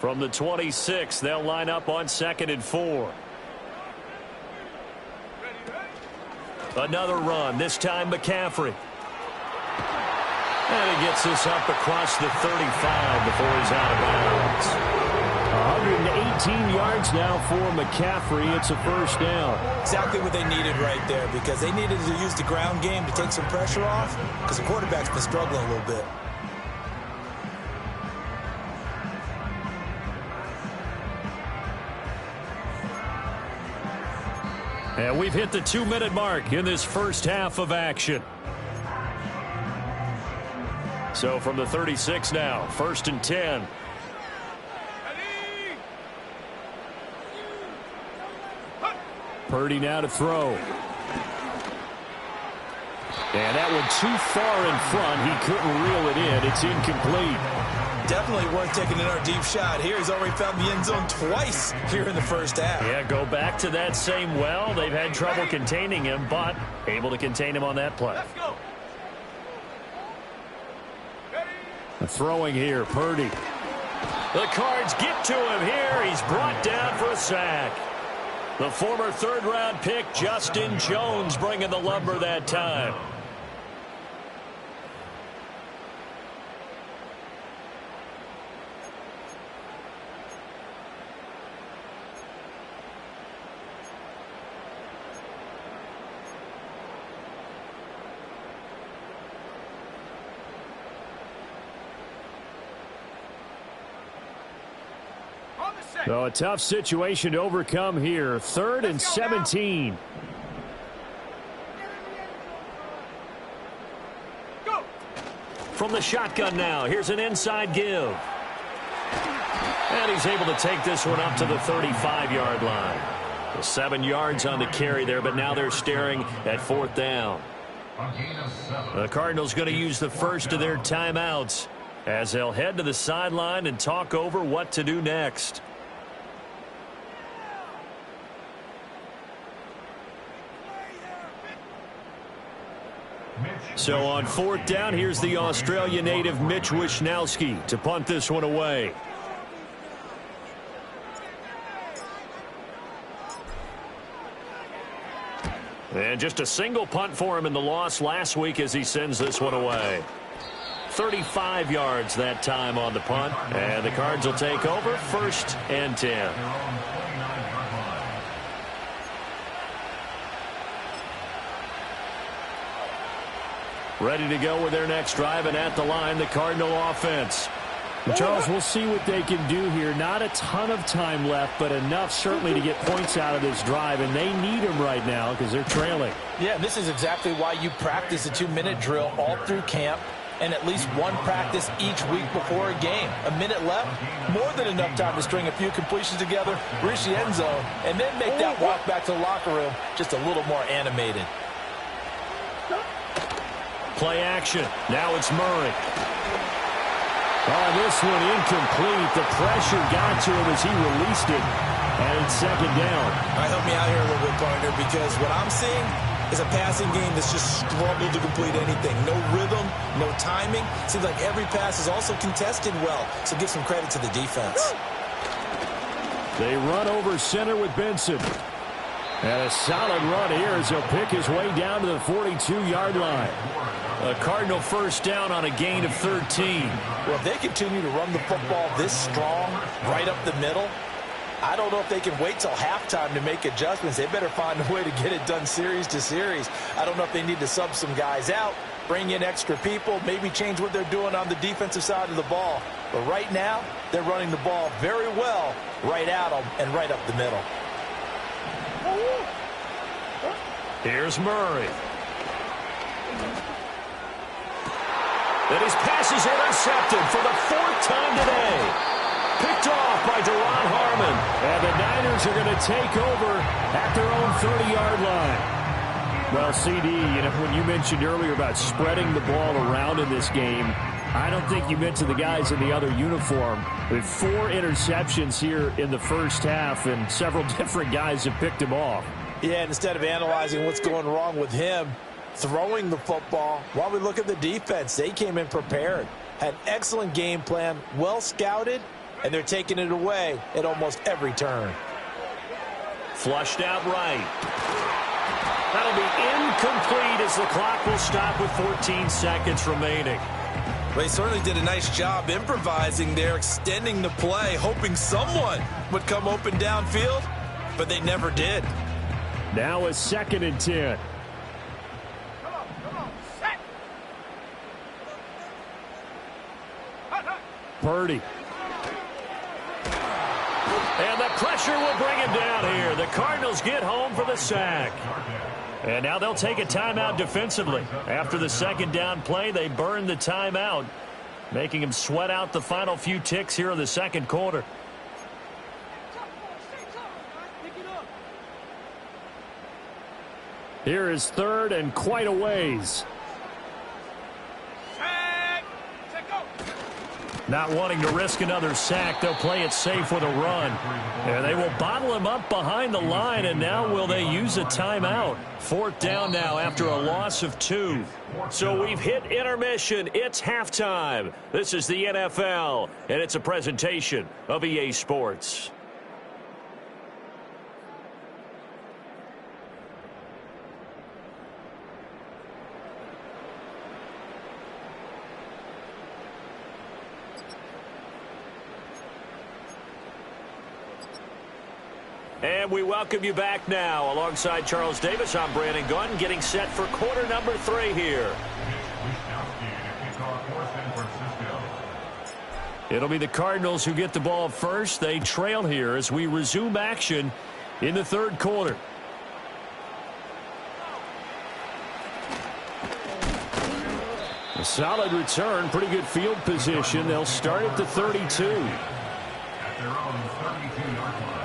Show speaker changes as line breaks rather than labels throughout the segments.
From the 26, they'll line up on 2nd and 4. Another run, this time McCaffrey. And he gets this up across the 35 before he's out of bounds.
118 yards now for McCaffrey. It's a first down.
Exactly what they needed right there, because they needed to use the ground game to take some pressure off, because the quarterback's been struggling a little bit.
And we've hit the 2-minute mark in this first half of action. So from the 36 now, 1st and 10.
Purdy now to throw.
And that one too far in front. He couldn't reel it in. It's incomplete.
Definitely worth taking another deep shot here. He's already found the end zone twice here in the first half.
Yeah, go back to that same well. They've had trouble containing him, but able to contain him on that play.
Let's go.
Throwing here, Purdy.
The Cards get to him here. He's brought down for a sack. The former 3rd-round pick, Justin Jones, bringing the lumber that time.
So a tough situation to overcome here. 3rd and 17.
Go.
From the shotgun now, here's an inside give. And he's able to take this one up to the 35-yard line. 7 yards on the carry there, but now they're staring at 4th down. The Cardinals going to use the first of their timeouts as they'll head to the sideline and talk over what to do next. So on 4th down, here's the Australia native Mitch Wishnowsky to punt this one away. And just a single punt for him in the loss last week as he sends this one away. 35 yards that time on the punt. And the Cards will take over 1st and 10. Ready to go with their next drive, and at the line, the Cardinal offense.
Charles, we'll see what they can do here. Not a ton of time left, but enough certainly to get points out of this drive, and they need them right now because they're trailing.
Yeah, this is exactly why you practice a 2-minute drill all through camp and at least one practice each week before a game. A minute left, more than enough time to string a few completions together, reach the end zone, and then make that walk back to the locker room just a little more animated.
Play action. Now it's Murray.
Oh, this one incomplete. The pressure got to him as he released it. And it's 2nd down.
All right, help me out here a little bit, partner, because what I'm seeing is a passing game that's just struggled to complete anything. No rhythm, no timing. Seems like every pass is also contested well, so give some credit to the defense.
They run over center with Benson. And a solid run here as he'll pick his way down to the 42-yard line.
A Cardinal first down on a gain of 13.
Well, if they continue to run the football this strong, right up the middle, I don't know if they can wait till halftime to make adjustments. They better find a way to get it done series to series. I don't know if they need to sub some guys out, bring in extra people, maybe change what they're doing on the defensive side of the ball. But right now, they're running the ball very well right at them and right up the middle.
Here's Murray. And his pass is intercepted for the 4th time today. Picked off by Deron Harmon.
And the Niners are going to take over at their own 30-yard line. Well, CD, when you mentioned earlier about spreading the ball around in this game, I don't think you meant to the guys in the other uniform. With 4 interceptions here in the first half, and several different guys have picked him off.
Yeah, and instead of analyzing what's going wrong with him, throwing the football, while we look at the defense, they came in prepared. Had excellent game plan, well scouted, and they're taking it away at almost every turn.
Flushed out right. That'll be incomplete as the clock will stop with 14 seconds remaining.
They certainly did a nice job improvising there, extending the play, hoping someone would come open downfield, but they never did.
Now a 2nd and 10. Purdy.
And the pressure will bring him down here. The Cardinals get home for the sack. And now they'll take a timeout defensively. After the 2nd down play, they burn the timeout, making him sweat out the final few ticks here in the 2nd quarter.
Here is 3rd and quite a ways.
Not wanting to risk another sack, they'll play it safe with a run. And they will bottle him up behind the line, and now will they use a timeout? 4th down now after a loss of 2. So we've hit intermission. It's halftime. This is the NFL, and it's a presentation of EA Sports. And we welcome you back now. Alongside Charles Davis, I'm Brandon Gunn, getting set for quarter number 3 here. It'll be the Cardinals who get the ball first. They trail here as we resume action in the 3rd quarter. A solid return, pretty good field position. They'll start at the 32.
At their own 32-yard line.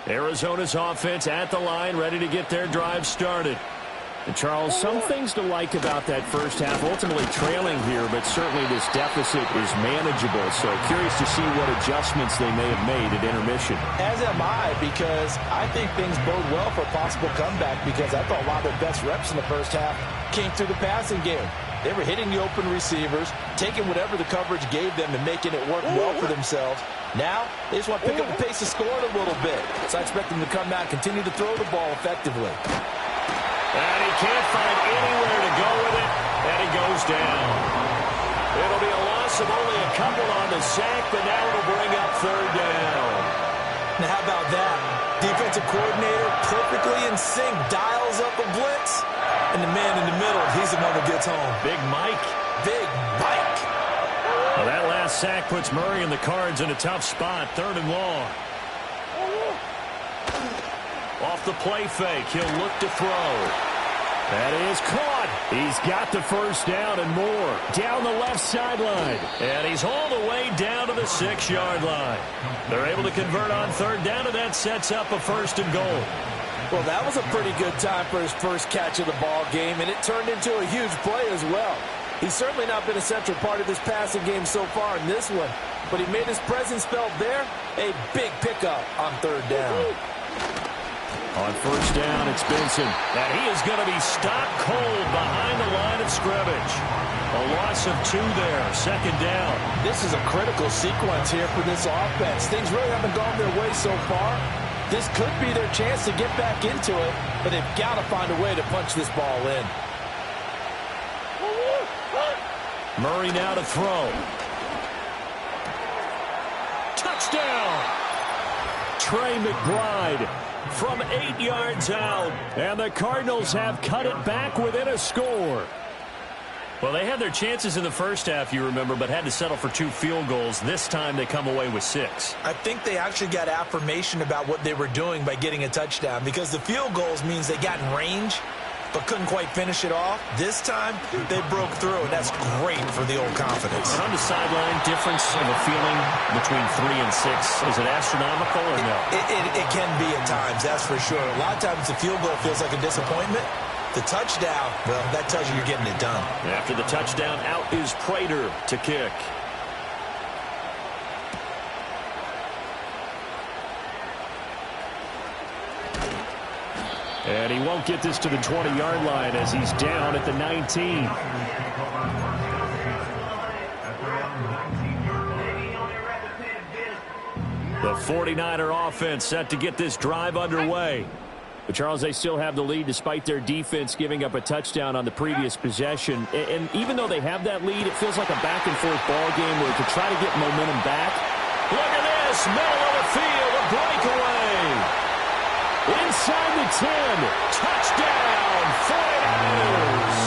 Arizona's offense at the line, ready to get their drive started.
And Charles, some things to like about that first half. Ultimately trailing here, but certainly this deficit is manageable. So curious to see what adjustments they may have made at intermission.
As am I, because I think things bode well for a possible comeback, because I thought a lot of their best reps in the first half came through the passing game. They were hitting the open receivers, taking whatever the coverage gave them and making it work well for themselves. Now, they just want to pick up the pace of scoring a little bit. So I expect them to come out and continue to throw the ball effectively.
And he can't find anywhere to go with it, and he goes down. It'll be a loss of only a couple on the sack, but now it'll bring up 3rd down.
Now, how about that? Defensive coordinator perfectly in sync, dials up a blitz, and the man in the middle, he's the one that gets home.
Big Mike.
Big Mike.
Well, that last sack puts Murray and the Cards in a tough spot, 3rd and long. Off the play fake, he'll look to throw.
That is caught. He's got the first down and more. Down the left sideline.
And he's all the way down to the 6-yard line. They're able to convert on 3rd down, and that sets up a 1st and goal.
Well, that was a pretty good time for his first catch of the ball game, and it turned into a huge play as well. He's certainly not been a central part of this passing game so far in this one, but he made his presence felt there. A big pickup on 3rd down.
On 1st down, it's Benson. And he is going to be stopped cold behind the line of scrimmage. A loss of 2 there, 2nd down.
This is a critical sequence here for this offense. Things really haven't gone their way so far. This could be their chance to get back into it, but they've got to find a way to punch this ball in.
Murray now to throw. Touchdown!
Trey McBride
From 8 yards out.
And the Cardinals have cut it back within a score.
Well, they had their chances in the first half, you remember, but had to settle for 2 field goals. This time they come away with 6.
I think they actually got affirmation about what they were doing by getting a touchdown, because the field goals means they got in range but couldn't quite finish it off. This time, they broke through, and that's great for the old confidence.
And on the sideline, difference of a feeling between 3 and 6, is it astronomical or no?
It can be at times, that's for sure. A lot of times the field goal feels like a disappointment. The touchdown, well, that tells you you're getting it done.
After the touchdown, out is Prater to kick.
And he won't get this to the 20-yard line as he's down at the 19.
The 49er offense set to get this drive underway.
But, Charles, they still have the lead despite their defense giving up a touchdown on the previous possession. And even though they have that lead, it feels like a back-and-forth ball game where to try to get momentum back.
Look at this, middle of the field, a breakaway.
Inside the 10.
Touchdown, 49ers.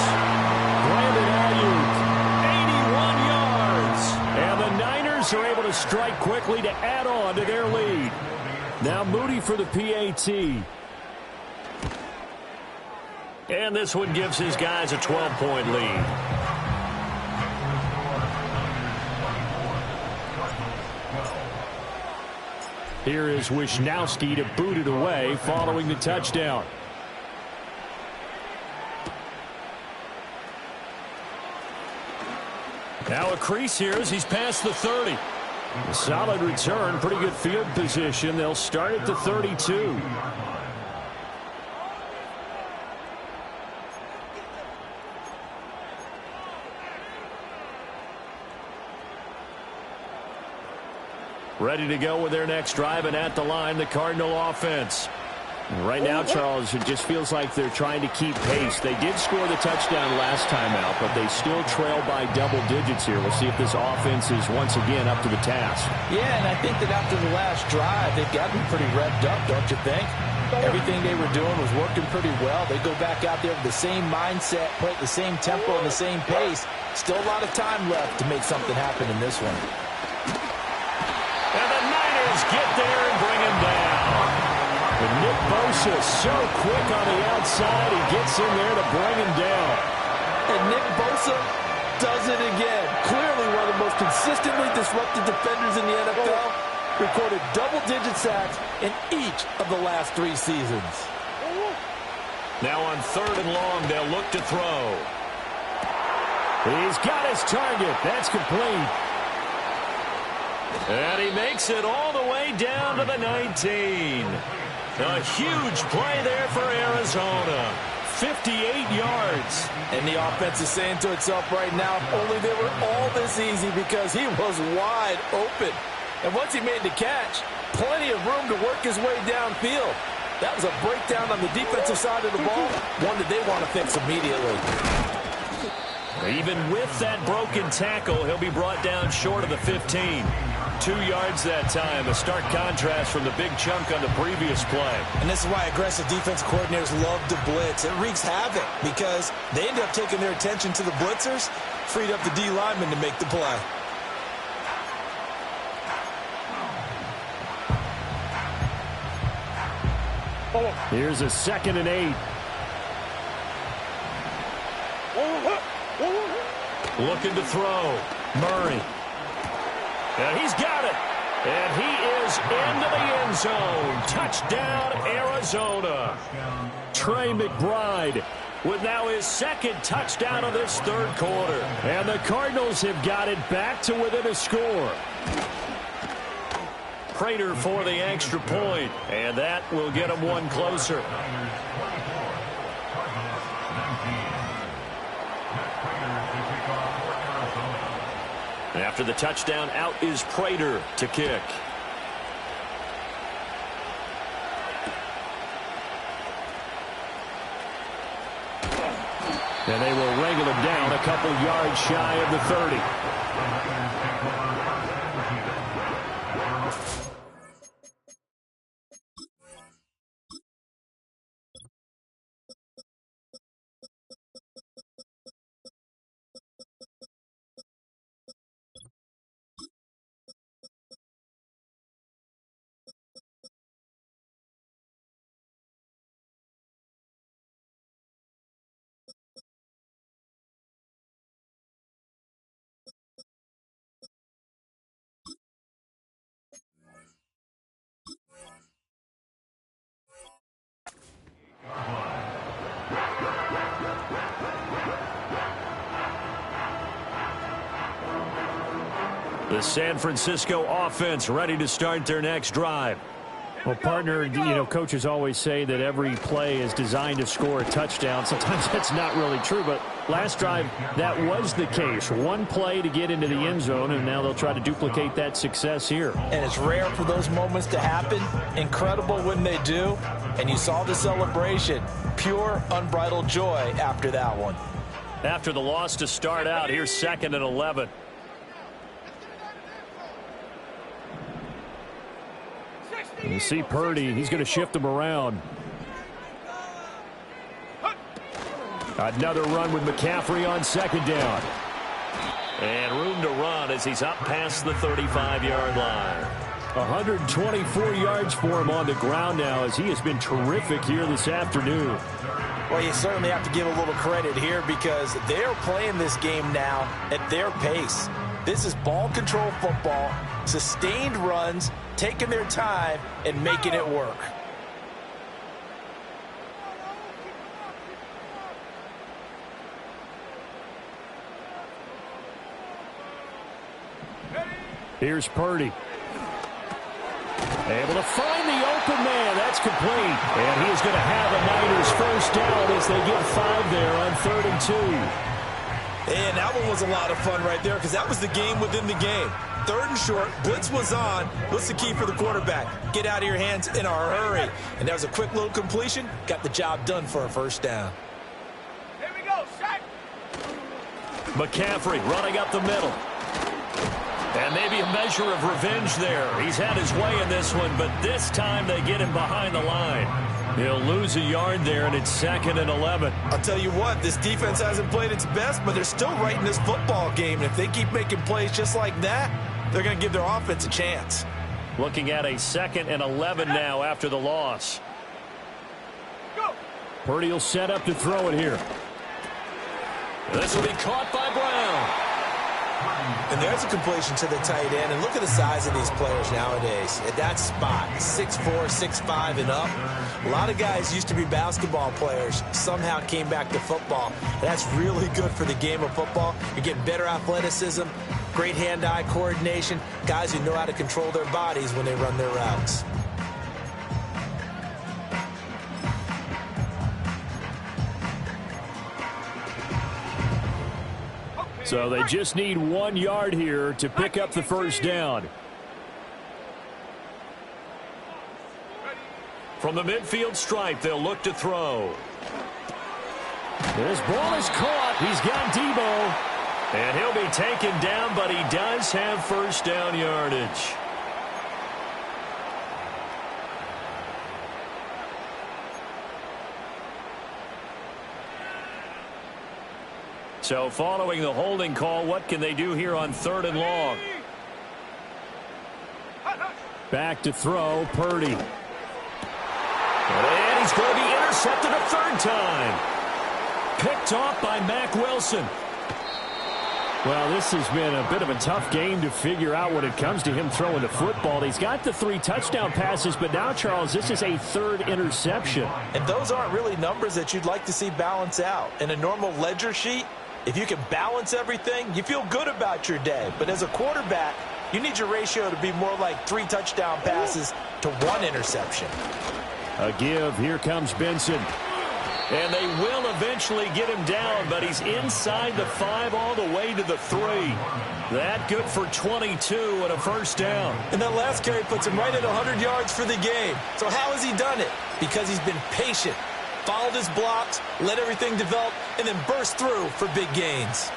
Brandon Ayuk.
81 yards.
And the Niners are able to strike quickly to add on to their lead. Now Moody for the PAT.
And this one gives his guys a 12-point lead.
Here is Wisnowski to boot it away following the touchdown.
Now a crease here as he's past the 30.
A solid return, pretty good field position. They'll start at the 32.
Ready to go with their next drive, and at the line, the Cardinal offense.
Right now, Charles, it just feels like they're trying to keep pace. They did score the touchdown last time out, but they still trail by double digits here. We'll see if this offense is once again up to the task.
Yeah, and I think that after the last drive, they've got to be pretty revved up, don't you think? Everything they were doing was working pretty well. They go back out there with the same mindset, play at the same tempo and the same pace. Still a lot of time left to make something happen in this one.
And the Niners get there and bring him down.
But Nick Bosa so quick on the outside. He gets in there to bring him down.
And Nick Bosa does it again. Clearly one of the most consistently disruptive defenders in the NFL. Recorded double-digit sacks in each of the last 3 seasons.
Now on 3rd and long, they'll look to throw.
He's got his target. That's complete.
And he makes it all the way down to the 19. A huge play there for Arizona. 58 yards.
And the offense is saying to itself right now, if only they were all this easy, because he was wide open. And once he made the catch, plenty of room to work his way downfield. That was a breakdown on the defensive side of the ball, one that they want to fix immediately.
Even with that broken tackle, he'll be brought down short of the 15. 2 yards that time, a stark contrast from the big chunk on the previous play.
And this is why aggressive defense coordinators love to blitz. It wreaks havoc because they end up taking their attention to the blitzers, freed up the D lineman to make the play.
Here's a 2nd and 8.
Looking to throw. Murray. And he's got it. And he is into the end zone. Touchdown, Arizona.
Trey McBride
with now his 2nd touchdown of this 3rd quarter.
And the Cardinals have got it back to within a score.
Prater for the extra point. And that will get him one closer. After the touchdown, out is Prater to kick.
And they will wrangle him down a couple yards shy of the 30. The San Francisco offense ready to start their next drive. Well, partner, coaches always say that every play is designed to score a touchdown. Sometimes that's not really true, but last drive, that was the case. One play to get into the end zone, and now they'll try to duplicate that success here.
And it's rare for those moments to happen. Incredible when they do. And you saw the celebration. Pure, unbridled joy after that one.
After the loss to start out, here's 2nd and 11.
You see Purdy, he's going to shift him around. Another run with McCaffrey on 2nd down.
And room to run as he's up past the 35-yard line.
124 yards for him on the ground now as he has been terrific here this afternoon.
Well, you certainly have to give a little credit here because they're playing this game now at their pace. This is ball control football, sustained runs, taking their time and making it work.
Here's Purdy. Able to find the open man. That's complete. And he is going to have a Niners first down as they get 5 there on 3rd and 2.
And that one was a lot of fun right there because that was the game within the game. 3rd and short, blitz was on. What's the key for the quarterback? Get out of your hands in a hurry. And that was a quick little completion. Got the job done for a first down.
Here we go, sack.
McCaffrey running up the middle. And maybe a measure of revenge there. He's had his way in this one, but this time they get him behind the line. He'll lose a yard there, and it's 2nd and 11.
I'll tell you what, this defense hasn't played its best, but they're still right in this football game. And if they keep making plays just like that, they're going to give their offense a chance.
Looking at a 2nd and 11 now after the loss.
Purdy will set up to throw it here.
This will be caught by Brown.
And there's a completion to the tight end. And look at the size of these players nowadays. At that spot, 6'4", 6'5", and up. A lot of guys used to be basketball players, somehow came back to football. And that's really good for the game of football. You're getting better athleticism, great hand-eye coordination, guys who know how to control their bodies when they run their routes.
So they just need 1 yard here to pick up the first down.
From the midfield stripe, they'll look to throw.
This ball is caught. He's got Debo.
And he'll be taken down, but he does have first down yardage. So following the holding call, what can they do here on 3rd and long?
Back to throw, Purdy.
And he's going to be intercepted a 3rd time. Picked off by Mack Wilson.
Well, this has been a bit of a tough game to figure out when it comes to him throwing the football. He's got the 3 touchdown passes, but now, Charles, this is a 3rd interception.
And those aren't really numbers that you'd like to see balance out. In a normal ledger sheet, if you can balance everything, you feel good about your day. But as a quarterback, you need your ratio to be more like 3 touchdown passes to 1 interception.
A give. Here comes Benson.
And they will eventually get him down, but he's inside the 5 all the way to the 3. That good for 22 and a first down.
And that last carry puts him right at 100 yards for the game. So how has he done it? Because he's been patient, followed his blocks, let everything develop, and then burst through for big gains.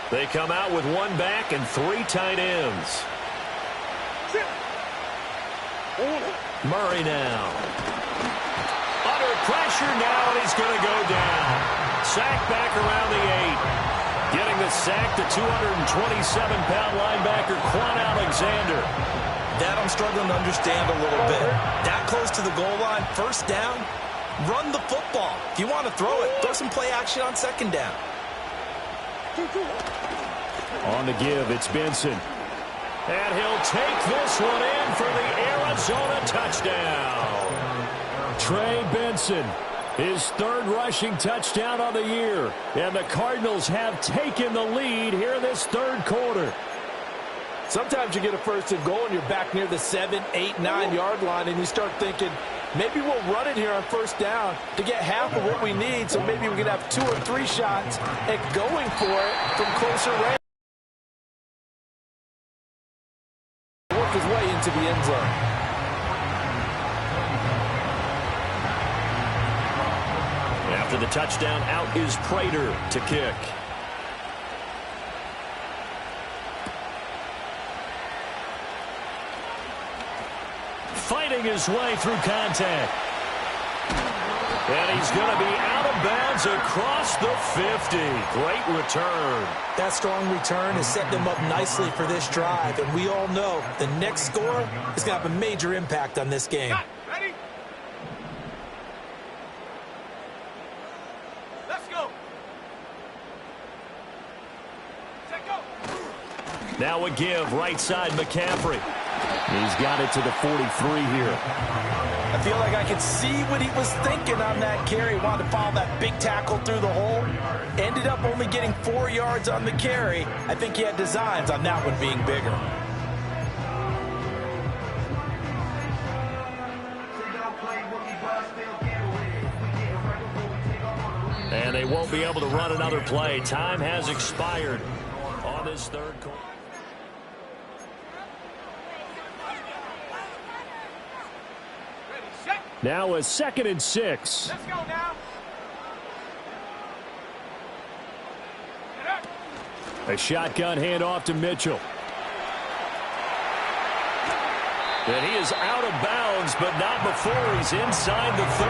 They come out with 1 back and 3 tight ends. Murray now. Under pressure now, and he's going to go down. Sack back around the 8. Getting the sack, the 227-pound linebacker, Quan Alexander.
That I'm struggling to understand a little bit. That close to the goal line, first down, run the football. If you want to throw it, throw some play action on 2nd down.
On the give, it's Benson.
And he'll take this one in for the Arizona touchdown.
Trey Benson, his 3rd rushing touchdown on the year. And the Cardinals have taken the lead here in this 3rd quarter.
Sometimes you get a first and goal and you're back near the 7, 8, 9-yard line, and you start thinking, maybe we'll run it here on first down to get half of what we need, so maybe we can have 2 or 3 shots at going for it from closer range. Work his way into the end zone.
After the touchdown, out is Prater to kick. Fighting his way through contact. And he's going to be out of bounds across the 50. Great return.
That strong return has set them up nicely for this drive, and we all know the next score is going to have a major impact on this game.
Ready? Let's go. Set go.
Now a give right side McCaffrey. He's got it to the 43 here.
I feel like I could see what he was thinking on that carry. Wanted to follow that big tackle through the hole. Ended up only getting 4 yards on the carry. I think he had designs on that one being bigger.
And they won't be able to run another play. Time has expired on this third quarter.
Now a 2nd and 6.
Let's go now.
A shotgun handoff to Mitchell.
And he is out of bounds, but not before he's inside the 30.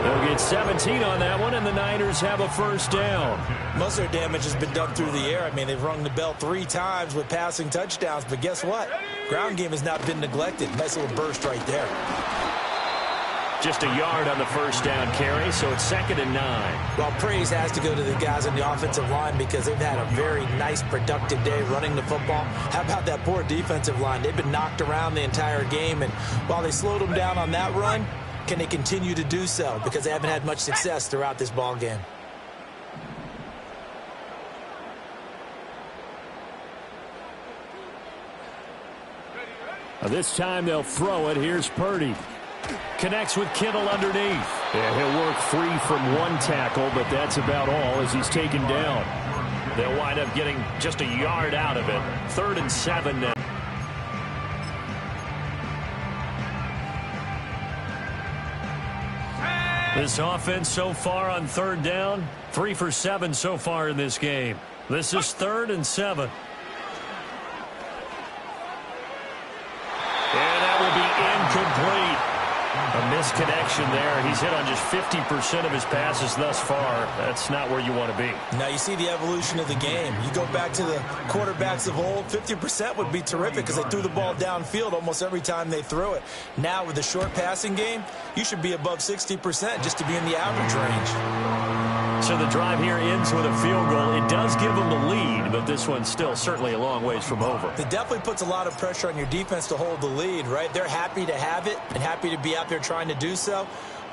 They'll get 17 on that one, and the Niners have a first down.
Most of their damage has been done through the air. I mean, they've rung the bell 3 times with passing touchdowns, but guess what? Ground game has not been neglected. Nice little burst right there.
Just a yard on the first down carry, so it's 2nd and 9.
Well, praise has to go to the guys on the offensive line because they've had a very nice, productive day running the football. How about that poor defensive line? They've been knocked around the entire game, and while they slowed them down on that run, can they continue to do so? Because they haven't had much success throughout this ball game.
This time they'll throw it. Here's Purdy.
Connects with Kittle underneath.
Yeah, he'll work free from one tackle, but that's about all as he's taken down.
They'll wind up getting just a yard out of it. 3rd and 7 now. This offense so far on 3rd down, 3 for 7 so far in this game. This is 3rd and 7. And that will be incomplete. A misconnection there. He's hit on just 50% of his passes thus far. That's not where you want to be.
Now you see the evolution of the game. You go back to the quarterbacks of old, 50% would be terrific because they threw the ball downfield almost every time they threw it. Now with the short passing game, you should be above 60% just to be in the average range.
So the drive here ends with a field goal. It does give them the lead, but this one's still certainly a long ways from over.
It definitely puts a lot of pressure on your defense to hold the lead, right? They're happy to have it and happy to be out there trying to do so.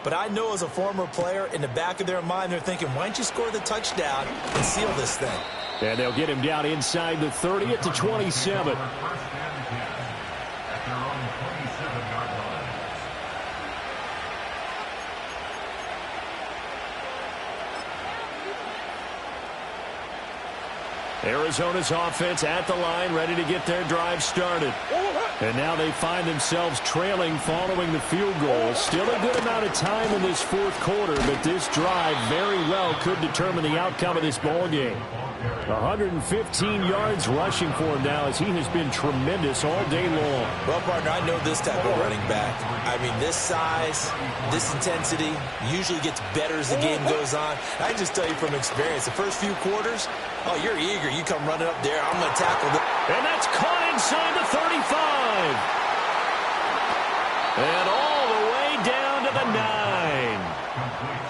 But I know as a former player, in the back of their mind, they're thinking, why don't you score the touchdown and seal this thing?
And they'll get him down inside the 30 at the 27. Arizona's offense at the line, ready to get their drive started. And now they find themselves trailing following the field goal. Still a good amount of time in this 4th quarter, but this drive very well could determine the outcome of this ball game. 115 yards rushing for him now as he has been tremendous all day long.
Well, partner, I know this type of running back. I mean, this size, this intensity usually gets better as the game goes on. I can just tell you from experience, the first few quarters, oh, you're eager. You come running up there. I'm going to tackle them.
And that's caught inside the 35. And all the way down to the 9.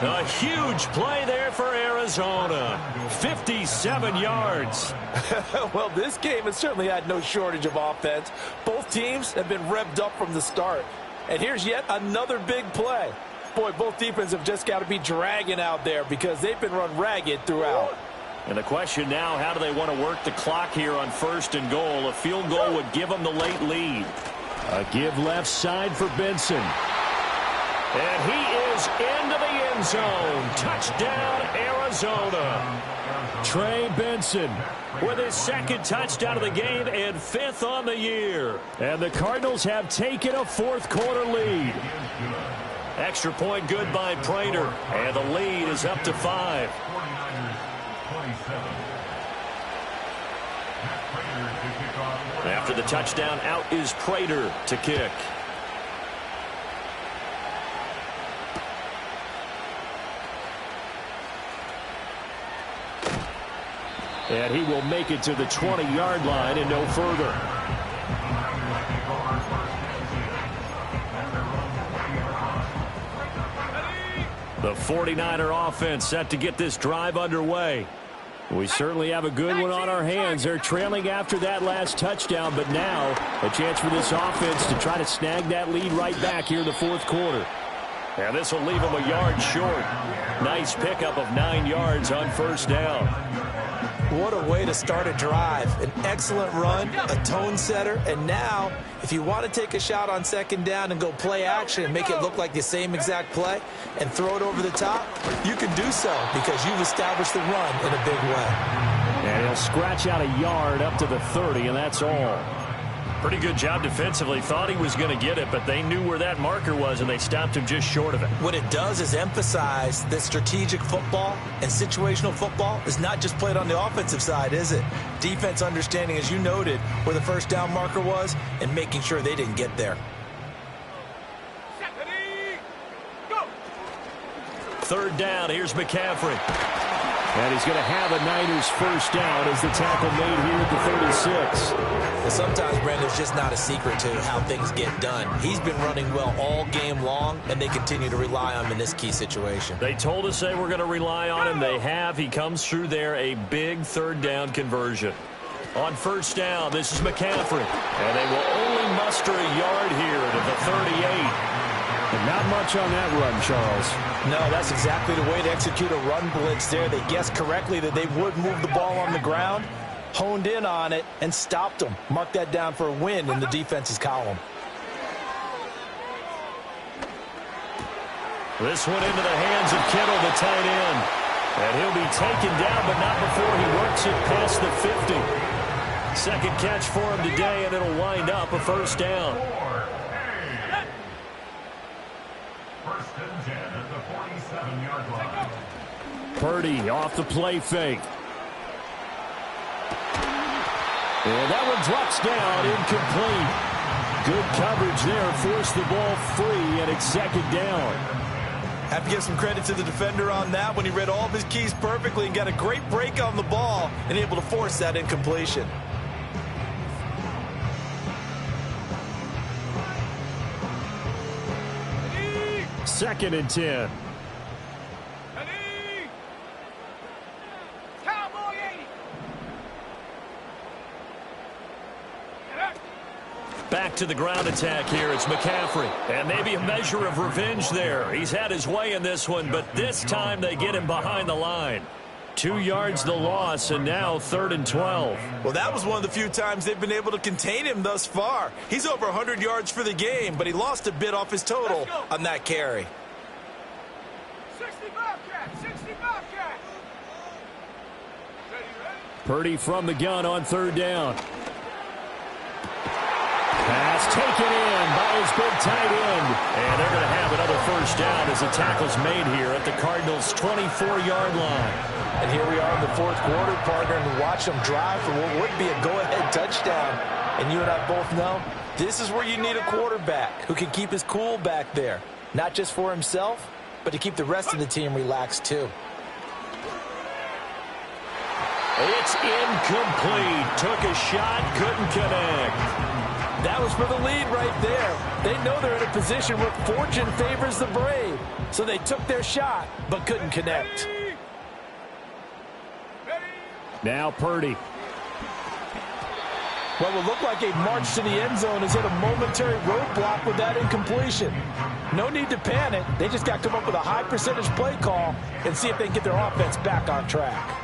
A huge play there for Arizona. 57 yards.
Well, this game has certainly had no shortage of offense. Both teams have been revved up from the start. And here's yet another big play. Boy, both defenses have just got to be dragging out there because they've been run ragged throughout.
And the question now, how do they want to work the clock here on 1st and goal? A field goal would give them the late lead.
A give left side for Benson.
And he is into the end zone. Touchdown, Arizona.
Trey Benson
with his 2nd touchdown of the game and 5th on the year.
And the Cardinals have taken a 4th quarter lead.
Extra point good by Prater. And the lead is up to 5. After the touchdown, out is Prater to kick.
And he will make it to the 20-yard line and no further.
The 49er offense set to get this drive underway.
We certainly have a good one on our hands. They're trailing after that last touchdown, but now a chance for this offense to try to snag that lead right back here in the 4th quarter.
And this will leave them a yard short. Nice pickup of 9 yards on 1st down.
What a way to start a drive. An excellent run, a tone setter, and now if you want to take a shot on 2nd down and go play action and make it look like the same exact play and throw it over the top, you can do so because you've established the run in a big way.
And he'll scratch out a yard up to the 30, and that's all.
Pretty good job defensively. Thought he was going to get it, but they knew where that marker was, and they stopped him just short of it.
What it does is emphasize that strategic football and situational football is not just played on the offensive side, is it? Defense understanding, as you noted, where the 1st down marker was and making sure they didn't get there.
3rd down. Here's McCaffrey.
And he's going to have a Niners 1st down as the tackle made here at the 36.
Well, sometimes, Brandon, it's just not a secret to how things get done. He's been running well all game long, and they continue to rely on him in this key situation.
They told us they were going to rely on him. They have. He comes through there, a big 3rd down conversion. On 1st down, this is McCaffrey. And they will only muster a yard here to the 38.
And not much on that run, Charles.
No, that's exactly the way to execute a run blitz there. They guessed correctly that they would move the ball on the ground, honed in on it, and stopped them. Mark that down for a win in the defense's column.
This one into the hands of Kittle, the tight end. And he'll be taken down, but not before he works it past the 50. 2nd catch for him today, and it'll wind up a 1st down.
Purdy off the play fake. And that one drops down, incomplete. Good coverage there, forced the ball free, and it's 2nd down.
Have to give some credit to the defender on that when he read all of his keys perfectly and got a great break on the ball and able to force that incompletion.
Second and 10.
Back to the ground attack here. It's McCaffrey. And maybe a measure of revenge there. He's had his way in this one, but this time they get him behind the line. 2 yards the loss, and now 3rd and 12.
Well, that was one of the few times they've been able to contain him thus far. He's over 100 yards for the game, but he lost a bit off his total on that carry.
65 cat, 65 cat.
Purdy from the gun on 3rd down. Pass taken in by his big tight end.
And they're going to have another 1st down as the tackle's made here at the Cardinals' 24-yard line.
And here we are in the 4th quarter, partner, and watch them drive for what would be a go-ahead touchdown. And you and I both know this is where you need a quarterback who can keep his cool back there. Not just for himself, but to keep the rest of the team relaxed too.
It's incomplete. Took a shot, couldn't connect.
That was for the lead right there. They know they're in a position where fortune favors the brave. So they took their shot, but couldn't connect.
Now Purdy.
What will look like a march to the end zone is at a momentary roadblock with that incompletion. No need to panic. They just got to come up with a high percentage play call and see if they can get their offense back on track.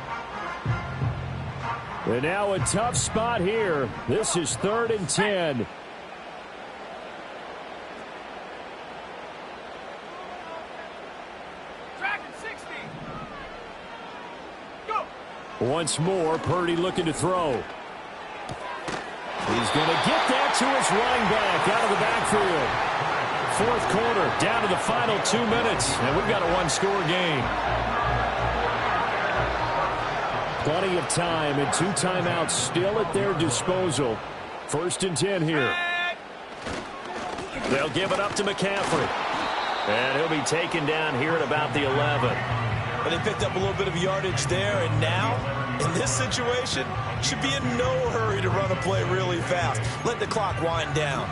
And now a tough spot here. This is 3rd and 10. Once more, Purdy looking to throw. He's going to get that to his running back out of the backfield. 4th quarter, down to the final 2 minutes, and we've got a one-score game. Plenty of time and 2 timeouts still at their disposal. 1st and 10 here.
They'll give it up to McCaffrey. And he'll be taken down here at about the 11.
But they picked up a little bit of yardage there, and now, in this situation, should be in no hurry to run a play really fast. Let the clock wind down.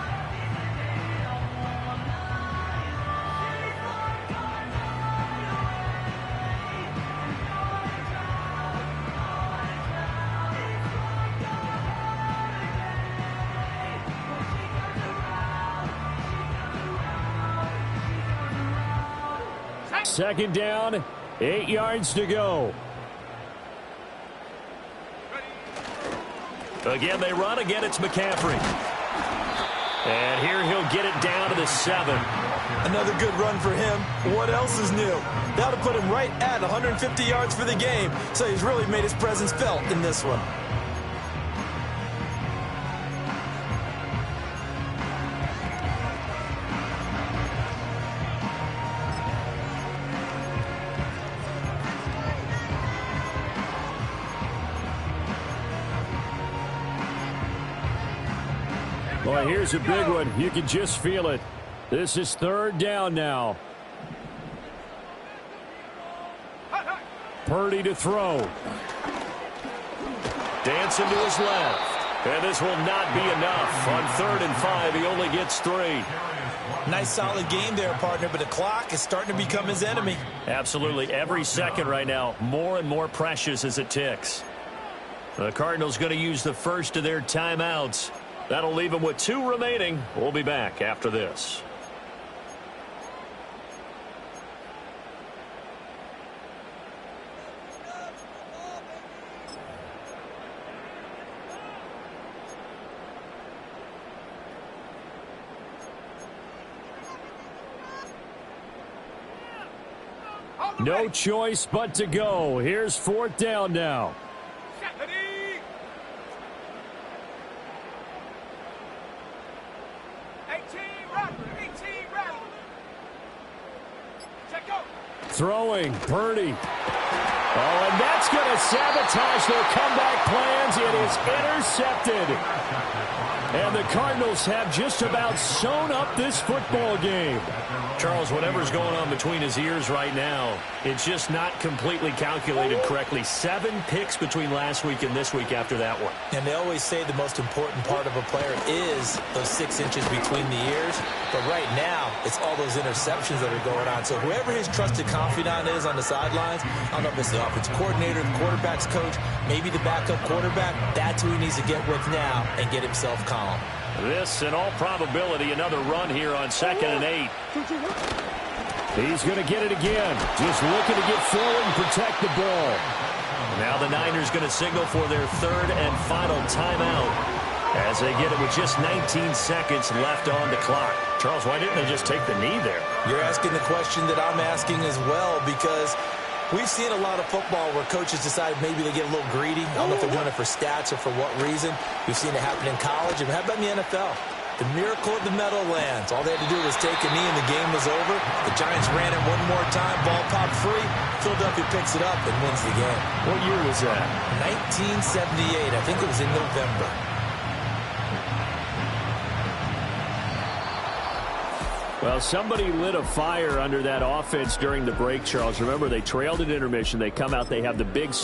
Second down, 8 yards to go.
Again, they run. Again, it's McCaffrey. And here he'll get it down to the 7.
Another good run for him. What else is new? That'll put him right at 150 yards for the game. So he's really made his presence felt in this one.
Well, here's a big one. You can just feel it. This is 3rd down now. Purdy to throw.
Dancing to his left. And this will not be enough. On 3rd and 5, he only gets 3.
Nice solid game there, partner, but the clock is starting to become his enemy.
Absolutely. Every second right now, more and more precious as it ticks. The Cardinals going to use the first of their timeouts. That'll leave them with 2 remaining. We'll be back after this.
No choice but to go. Here's 4th down now. Throwing, Purdy. Oh, and that's going to sabotage their comeback plans. It is intercepted. And the Cardinals have just about sewn up this football game.
Charles, whatever's going on between his ears right now, it's just not completely calculated correctly. 7 picks between last week and this week after that one.
And they always say the most important part of a player is those 6 inches between the ears. But right now, it's all those interceptions that are going on. So whoever his trusted confidant is on the sidelines, I don't know if it's the offensive coordinator, the quarterback's coach, maybe the backup quarterback, that's who he needs to get with now and get himself calm.
This, in all probability, another run here on 2nd and 8.
He's going to get it again. Just looking to get forward and protect the ball.
Now the Niners going to signal for their 3rd and final timeout as they get it with just 19 seconds left on the clock. Charles, why didn't they just take the knee there?
You're asking the question that I'm asking as well, because we've seen a lot of football where coaches decide maybe they get a little greedy. I don't know if they're doing it for stats or for what reason. We've seen it happen in college. And how about in the NFL? The miracle of the Meadowlands. All they had to do was take a knee and the game was over. The Giants ran it one more time. Ball popped free. Philadelphia picks it up and wins the game.
What year was that?
1978. I think it was in November.
Well, somebody lit a fire under that offense during the break, Charles. Remember, they trailed at intermission. They come out. They have the big